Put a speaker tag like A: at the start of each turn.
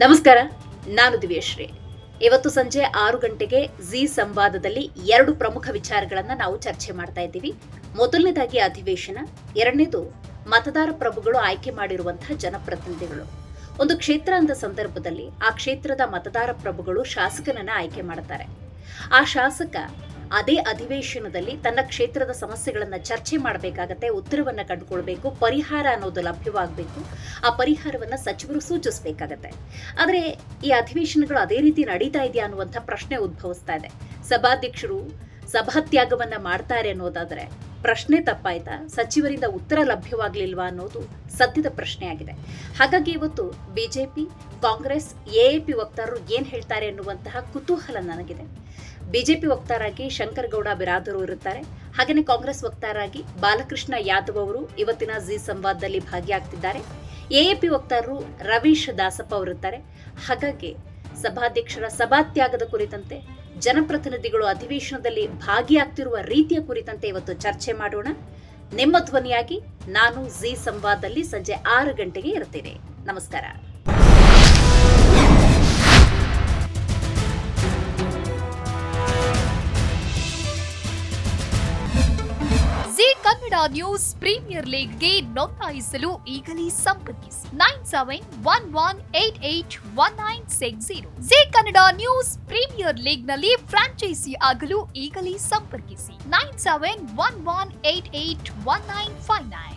A: ನಮಸ್ಕಾರ, ನಾನು ದಿವ್ಯಶ್ರೀ. ಇವತ್ತು ಸಂಜೆ 6 ಗಂಟೆಗೆ ಜಿ ಸಂವಾದದಲ್ಲಿ 2 ಪ್ರಮುಖ ವಿಚಾರಗಳನ್ನ ನಾವು ಚರ್ಚೆ ಮಾಡ್ತಾ ಇದ್ದೀವಿ. ಮೊದಲನೇದಾಗಿ ಅಧಿವೇಶನ, ಎರಡನೇದು ಮತದಾರ ಪ್ರಭುಗಳು ಆಯ್ಕೆ ಮಾಡಿರುವಂತಹ ಜನಪ್ರತಿನಿಧಿಗಳು. ಒಂದು ಕ್ಷೇತ್ರ ಅಂದ ಸಂದರ್ಭದಲ್ಲಿ ಆ ಕ್ಷೇತ್ರದ ಮತದಾರ ಪ್ರಭುಗಳು ಶಾಸಕನನ್ನ ಆಯ್ಕೆ ಮಾಡ್ತಾರೆ. ಆ ಶಾಸಕ ಅದೇ ಅಧಿವೇಶನದಲ್ಲಿ ತನ್ನ ಕ್ಷೇತ್ರದ ಸಮಸ್ಯೆಗಳನ್ನ ಚರ್ಚೆ ಮಾಡಬೇಕಾಗತ್ತೆ, ಉತ್ತರವನ್ನ ಕಂಡುಕೊಳ್ಬೇಕು, ಪರಿಹಾರ ಅನ್ನೋದು ಲಭ್ಯವಾಗಬೇಕು. ಆ ಪರಿಹಾರವನ್ನ ಸಚಿವರು ಸೂಚಿಸಬೇಕಾಗತ್ತೆ. ಆದರೆ ಈ ಅಧಿವೇಶನಗಳು ಅದೇ ರೀತಿ ನಡೀತಾ ಇದೆಯಾ ಅನ್ನುವಂಥ ಪ್ರಶ್ನೆ ಉದ್ಭವಿಸ್ತಾ ಇದೆ. ಸಭಾಧ್ಯಕ್ಷರು ಸಭಾತ್ಯಾಗವನ್ನ ಮಾಡ್ತಾರೆ ಅನ್ನೋದಾದ್ರೆ ಪ್ರಶ್ನೆ ತಪ್ಪಾಯ್ತಾ? ಸಚಿವರಿಂದ ಉತ್ತರ ಲಭ್ಯವಾಗಲಿಲ್ವಾ ಅನ್ನೋದು ಸದ್ಯದ ಪ್ರಶ್ನೆಯಾಗಿದೆ. ಹಾಗಾಗಿ ಇವತ್ತು ಬಿಜೆಪಿ, ಕಾಂಗ್ರೆಸ್, ಎಎಪಿ ವಕ್ತಾರರು ಏನ್ ಹೇಳ್ತಾರೆ ಅನ್ನುವಂತಹ ಕುತೂಹಲ ನನಗಿದೆ. ಬಿಜೆಪಿ ವಕ್ತಾರಾಗಿ ಶಂಕರ್ ಗೌಡ ಬಿರಾದರು ಇರುತ್ತಾರೆ. ಹಾಗೆಯೇ ಕಾಂಗ್ರೆಸ್ ವಕ್ತಾರಾಗಿ ಬಾಲಕೃಷ್ಣ ಯಾದವ್ ಅವರು ಇವತ್ತಿನ ಜಿ ಸಂವಾದದಲ್ಲಿ ಭಾಗಿಯಾಗ್ತಿದ್ದಾರೆ. ಎಎಪಿ ವಕ್ತಾರರು ರವೀಶ್ ದಾಸಪ್ಪ ಅವರಿರ್ತಾರೆ. ಹಾಗಾಗಿ ಸಭಾಧ್ಯಕ್ಷರ ಸಭಾತ್ಯಾಗದ ಕುರಿತಂತೆ, ಜನಪ್ರತಿನಿಧಿಗಳು ಅಧಿವೇಶನದಲ್ಲಿ ಭಾಗಿಯಾಗ್ತಿರುವ ರೀತಿಯ ಕುರಿತಂತೆ ಇವತ್ತು ಚರ್ಚೆ ಮಾಡೋಣ. ನಿಮ್ಮ ಧ್ವನಿಯಾಗಿ ನಾನು ಜಿ ಸಂವಾದದಲ್ಲಿ ಸಂಜೆ 6 ಗಂಟೆಗೆ ಇರ್ತೇನೆ. ನಮಸ್ಕಾರ.
B: ಜಿ ಕನ್ನಡ ನ್ಯೂಸ್ ಪ್ರೀಮಿಯರ್ ಲೀಗ್ಗೆ ನೋಂದಾಯಿಸಲು ಈಗಲೇ ಸಂಪರ್ಕಿಸಿ 9711881960. ಜಿ ಕನ್ನಡ ನ್ಯೂಸ್ ಪ್ರೀಮಿಯರ್ ಲೀಗ್ನಲ್ಲಿ ಫ್ರಾಂಚೈಸಿ ಆಗಲು ಈಗಲೇ ಸಂಪರ್ಕಿಸಿ 9711881959.